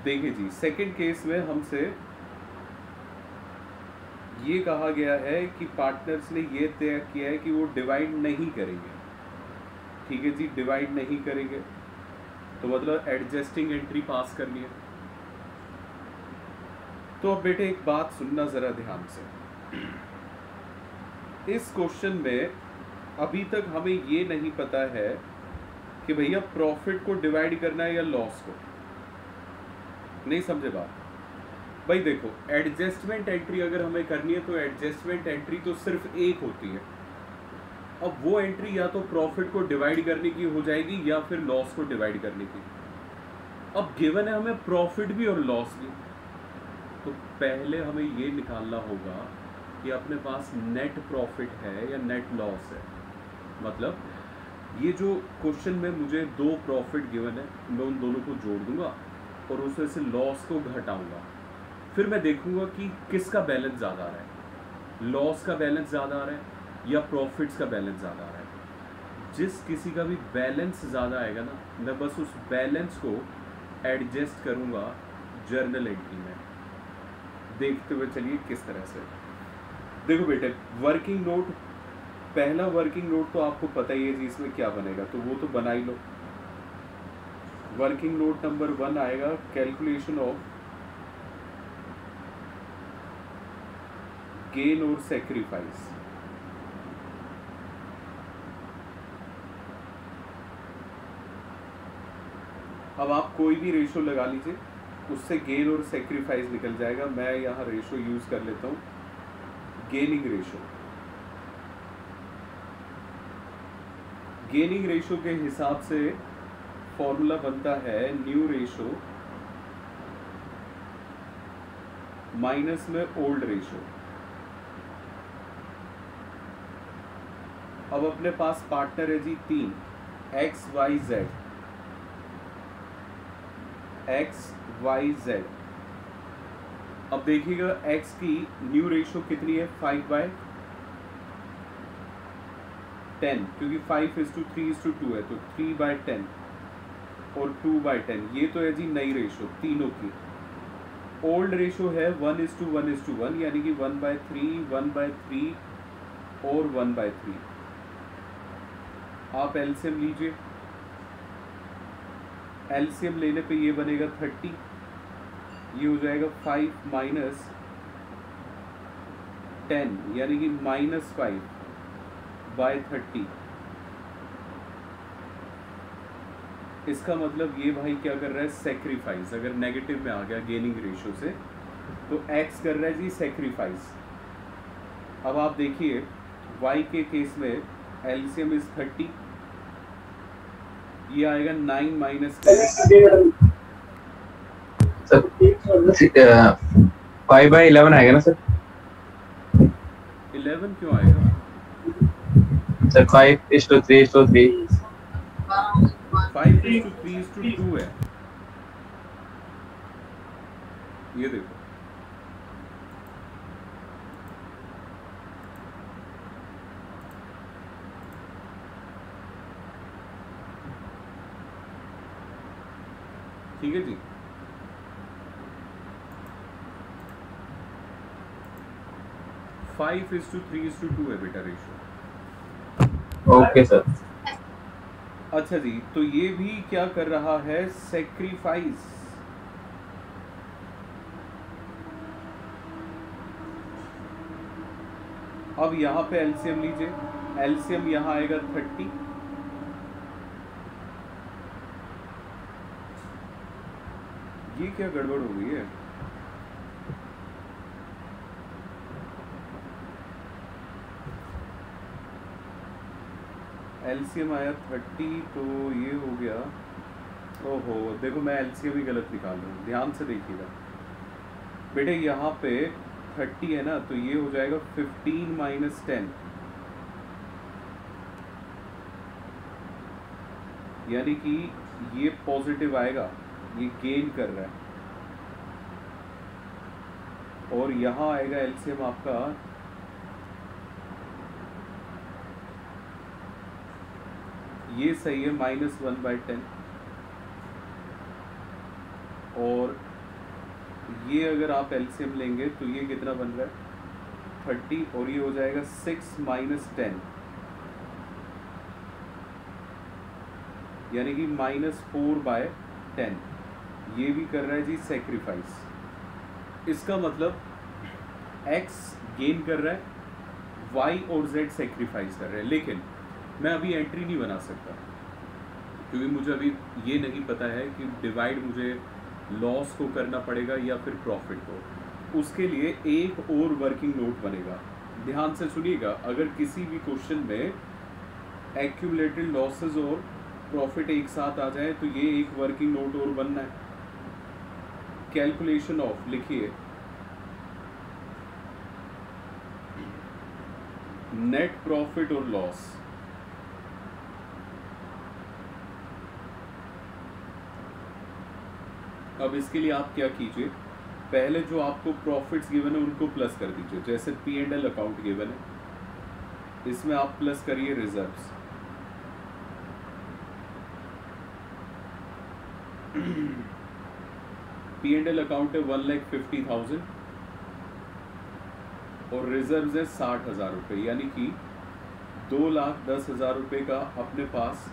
देखिए जी, सेकंड केस में हमसे ये कहा गया है कि पार्टनर्स ने ये तय किया है कि वो डिवाइड नहीं करेंगे। ठीक है जी, डिवाइड नहीं करेंगे तो मतलब एडजस्टिंग एंट्री पास करनी है। तो अब बेटे एक बात सुनना ज़रा ध्यान से। इस क्वेश्चन में अभी तक हमें ये नहीं पता है कि भैया प्रॉफिट को डिवाइड करना है या लॉस को। नहीं समझे बात? भाई देखो, एडजस्टमेंट एंट्री अगर हमें करनी है तो एडजस्टमेंट एंट्री तो सिर्फ एक होती है। अब वो एंट्री या तो प्रॉफिट को डिवाइड करने की हो जाएगी या फिर लॉस को डिवाइड करने की। अब गिवन है हमें प्रॉफिट भी और लॉस भी, तो पहले हमें ये निकालना होगा कि अपने पास नेट प्रॉफिट है या नेट लॉस है। मतलब ये जो क्वेश्चन में मुझे दो प्रॉफिट गिवन है, मैं उन दोनों को जोड़ दूंगा और उसमें से लॉस को घटाऊंगा। फिर मैं देखूंगा कि किसका बैलेंस ज़्यादा आ रहा है, लॉस का बैलेंस ज़्यादा आ रहा है या प्रॉफिट्स का बैलेंस ज़्यादा आ रहा है। जिस किसी का भी बैलेंस ज़्यादा आएगा ना, मैं बस उस बैलेंस को एडजस्ट करूंगा जर्नल एंट्री में। देखते हुए चलिए किस तरह से। देखो बेटे, वर्किंग नोट, पहला वर्किंग नोट तो आपको पता ही है जी इसमें क्या बनेगा, तो वो तो बना ही लो। वर्किंग नोट नंबर 1 आएगा कैलकुलेशन ऑफ गेन और सेक्रीफाइस। अब आप कोई भी रेशो लगा लीजिए, उससे गेन और सेक्रीफाइस निकल जाएगा। मैं यहाँ रेशो यूज कर लेता हूँ, गेनिंग रेशो। गेनिंग रेशो के हिसाब से फॉर्मूला बनता है न्यू रेशो माइनस में ओल्ड रेशो। अब अपने पास पार्टनर है जी 3, X Y Z, X Y Z. अब देखिएगा x की न्यू रेशो कितनी है, 5/10, क्योंकि 5:3:2 है तो 3/10 और 2/10। ये तो है जी नई रेशो तीनों की। ओल्ड रेशो है 1:1:1, यानी कि 1/3, 1/3 और 1/3। आप एलसीएम लीजिए, एलसीएम लेने पे ये बनेगा 30, ये हो जाएगा 5 - 10, यानी कि -5/30। इसका मतलब ये भाई क्या कर रहा है, सेक्रीफाइस। अगर नेगेटिव में आ गया गेनिंग रेशो से तो x कर रहा है जी सेक्रीफाइस। अब आप देखिए y के केस में एलसीएम इज 30, ये आएगा 9 - 10। सर 5/11 आएगा ना सर? 11 क्यों आएगा सर? 5:3:3 5:3:2 है। ये देखो, ठीक है जी। फाइव 5:3:2 है बेटा रेशो। Okay sir. अच्छा जी, तो ये भी क्या कर रहा है, सेक्रीफाइस। अब यहाँ पे एलसीएम लीजिए, एलसीएम यहाँ आएगा 30, ये क्या गड़बड़ हो गई है। एलसीएम आया 30 तो ये हो गया, ओहो देखो मैं एलसीएम ही गलत निकाल रहा हूँ, ध्यान से देखिएगा बेटे। यहाँ पे 30 है ना, तो ये हो जाएगा 15 - 10, यानी कि ये पॉजिटिव आएगा, ये गेन कर रहा है, और यहाँ आएगा एलसीएम आपका ये सही है -1/10, और ये अगर आप एलसीएम लेंगे तो ये कितना बन रहा है 30, और ये हो जाएगा 6 - 10, यानी कि -4/10। ये भी कर रहा है जी सेक्रीफाइस। इसका मतलब x गेन कर रहा है, y और z सेक्रीफाइस कर रहे हैं, लेकिन मैं अभी एंट्री नहीं बना सकता क्योंकि मुझे अभी ये नहीं पता है कि डिवाइड मुझे लॉस को करना पड़ेगा या फिर प्रॉफिट को। उसके लिए एक और वर्किंग नोट बनेगा। ध्यान से सुनिएगा, अगर किसी भी क्वेश्चन में एक्यूमुलेटेड लॉसेस और प्रॉफिट एक साथ आ जाए तो ये एक वर्किंग नोट और बनना है। कैलकुलेशन ऑफ लिखिए, नेट प्रॉफिट और लॉस। अब इसके लिए आप क्या कीजिए, पहले जो आपको प्रॉफिट्स गिवन है उनको प्लस कर दीजिए। जैसे P&L अकाउंट गिवन है, इसमें आप प्लस करिए रिजर्व्स। P&L अकाउंट है 1,50,000 और रिजर्व्स है 60,000 रुपये, यानी कि 2,10,000 रुपये का अपने पास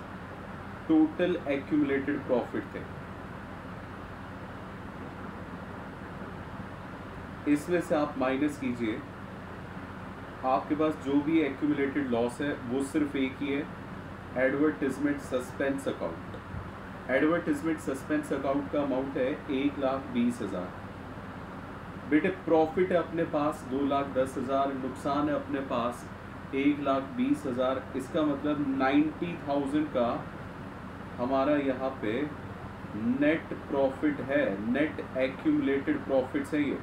टोटल एक्यूमुलेटेड प्रॉफिट थे। इसमें से आप माइनस कीजिए, आपके पास जो भी एक्यूमुलेटेड लॉस है वो सिर्फ एक ही है, advertisement suspense account. Advertisement suspense account का अमाउंट है 1,20,000। बेटे प्रॉफिट है अपने पास 2,10,000, नुकसान है अपने पास 1,20,000। इसका मतलब 90,000 का हमारा यहाँ पे नेट प्रॉफिट है, नेट एक्यूमुलेटेड प्रॉफिट्स है ये।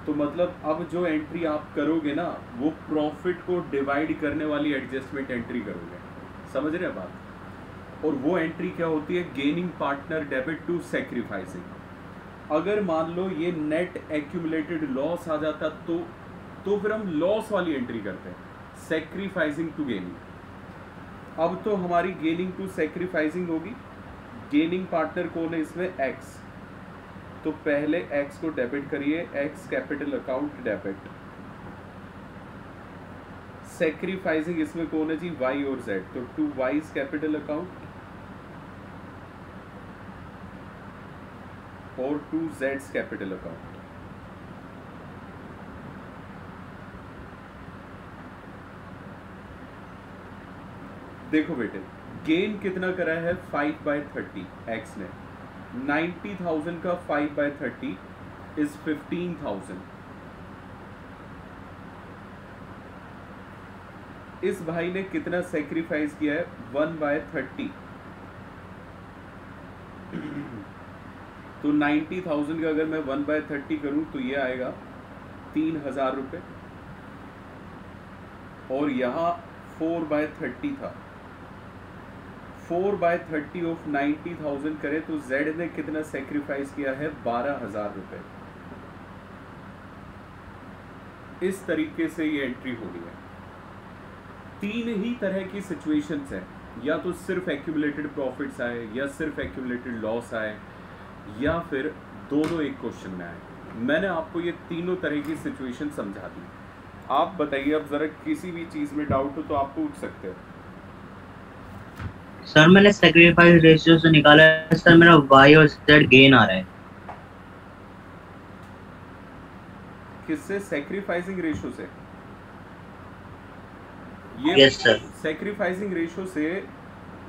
तो मतलब अब जो एंट्री आप करोगे ना वो प्रॉफिट को डिवाइड करने वाली एडजस्टमेंट एंट्री करोगे, समझ रहे हैं बात। और वो एंट्री क्या होती है, gaining partner debit to sacrificing. अगर मान लो ये नेट एक्यूमुलेटेड लॉस आ जाता तो फिर हम लॉस वाली एंट्री करते हैं, सेक्रीफाइसिंग टू गेनिंग। अब तो हमारी गेनिंग टू सेक्रीफाइसिंग होगी। गेनिंग पार्टनर कौन है इसमें, एक्स, तो पहले x को डेबिट करिए, x capital account debit. Sacrificing इसमें कौन है जी, y और z, तो 2y कैपिटल अकाउंट और 2z कैपिटल अकाउंट। देखो बेटे, गेन कितना करा है 5/30 x ने। 90,000 का 5/30 इज 15,000। इस भाई ने कितना सेक्रीफाइस किया है 1/30। तो 90,000 का अगर मैं 1/30 करूं तो ये आएगा 3,000 रुपये, और यहाँ 4/30 था। 4/30 ऑफ 90,000 करे तो Z ने कितना सेक्रीफाइस किया है 12,000 रुपये। इस तरीके से ये एंट्री होनी है। तीन ही तरह की सिचुएशंस हैं, या तो सिर्फ एक्यूमुलेटेड प्रॉफिट्स आए, या सिर्फ एक्यूमुलेटेड लॉस आए, या फिर दोनों एक क्वेश्चन में आए। मैंने आपको ये तीनों तरह की सिचुएशन समझा दी। आप बताइए, अब जरा किसी भी चीज में डाउट हो तो आप पूछ सकते हो। सर मैंने सेक्रीफाइस रेशियो से निकाला है सर, मेरा y और z गेन आ रहा है। किससे, सेक्रीफाइसिंग रेशियो से? ये यस सर। सेक्रीफाइसिंग रेशियो से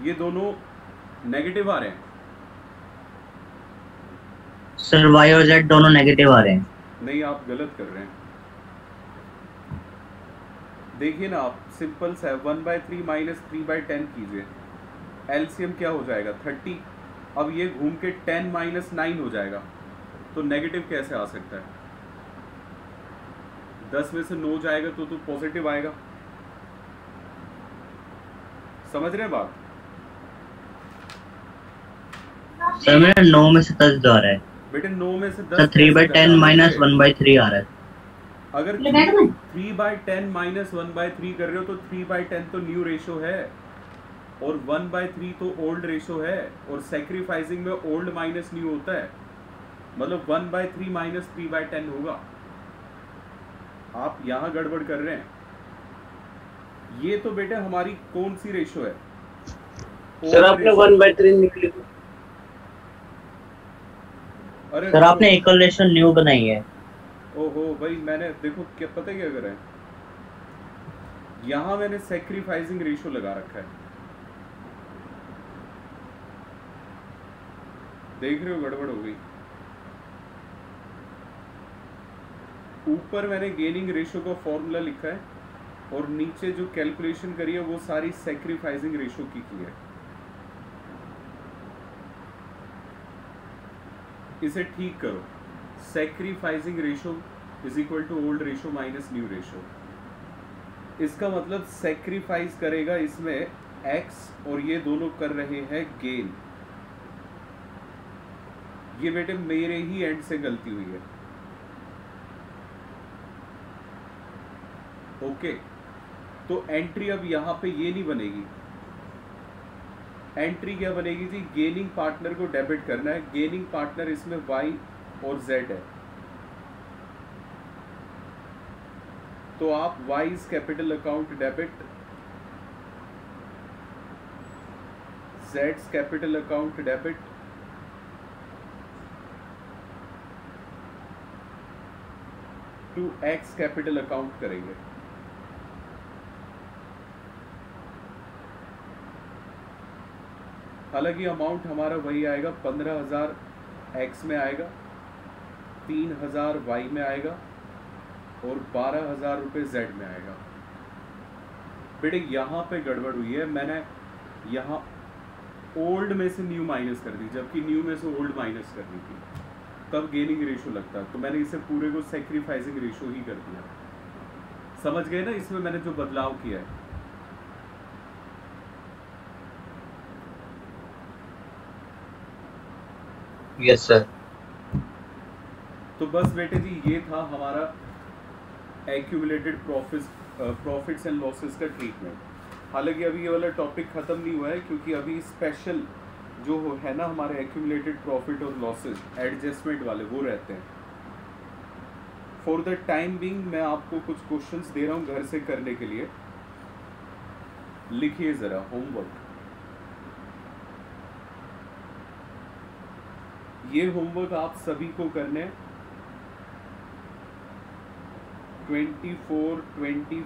ये दोनों नेगेटिव आ रहे हैं सर, y और z दोनों नेगेटिव आ रहे हैं। नहीं, आप गलत कर रहे हैं। देखिए ना आप, सिंपल सा है, 1/3 माइनस 3/10 कीजिए, एलसीएम क्या हो जाएगा 30। अब ये घूम के 10 - 9 हो जाएगा, तो नेगेटिव कैसे आ सकता है? 10 में से 9 जाएगा तो पॉजिटिव आएगा। समझ रहे हैं बात? सर मेरा 9 में से 10 जा रहा है बेटे 9 में से 10 सर 3/10 माइनस 1/3 आ रहा है अगर 3/10 माइनस 1/3 कर रहे हो तो 3/10 तो न्यू रेशो है और 1/3 तो ओल्ड रेशो है और सैक्रिफाइसिंग में ओल्ड माइनस न्यू होता है, मतलब 1/3 माइनस 3/10 होगा। आप यहाँ गड़बड़ कर रहे हैं। ये तो बेटे हमारी कौन सी रेशो है? सर आपने 1/3 निकली। अरे सर आपने इक्वल रेशो न्यू बनाई है। ओहो भाई, मैंने देखो क्या पता क्या कर रहे हैं, यहाँ मैंने सैक्रिफाइसिंग रेशो लगा रखा है, देख रहे हो गड़बड़ हो गई। ऊपर मैंने गेनिंग रेशो का फॉर्मूला लिखा है और नीचे जो कैलकुलेशन करी है वो सारी सैक्रिफाइसिंग रेशो की है। इसे ठीक करो, sacrificing ratio is equal to old ratio minus new ratio. इसका मतलब सैक्रिफाइस करेगा इसमें एक्स और ये दोनों कर रहे हैं गेन। ये बेटे मेरे ही एंड से गलती हुई है। ओके, तो एंट्री अब यहां पे ये नहीं बनेगी। एंट्री क्या बनेगी जी? गेनिंग पार्टनर को डेबिट करना है। गेनिंग पार्टनर इसमें y और z है, तो आप वाइज कैपिटल अकाउंट डेबिट, जेड्स capital account debit, to X capital account करेंगे। हालांकि अमाउंट हमारा वही आएगा, 15,000 एक्स में आएगा, 3,000 वाई में आएगा और 12,000 रुपये जेड में आएगा। बेटे यहाँ पे गड़बड़ हुई है, मैंने यहाँ ओल्ड में से न्यू माइनस कर दी, जबकि न्यू में से ओल्ड माइनस करनी थी, तब गेनिंग रेशो लगता। तो मैंने इसे पूरे को सैक्रिफाइसिंग रेशो ही कर दिया। समझ गए ना इसमें मैंने जो बदलाव किया है? Yes sir. तो बस बेटे जी ये था हमारा एक्यूमुलेटेड प्रॉफिट्स एंड लॉसेस का ट्रीटमेंट। हालांकि अभी ये वाला टॉपिक ख़त्म नहीं हुआ है, क्योंकि अभी स्पेशल जो है ना हमारे एक्यूमुलेटेड प्रॉफिट और लॉसेस एडजस्टमेंट वाले वो रहते हैं। फॉर द टाइम बीइंग मैं आपको कुछ क्वेश्चंस दे रहा हूँ घर से करने के लिए, लिखिए ज़रा होमवर्क। ये होमवर्क आप सभी को करने 24, 25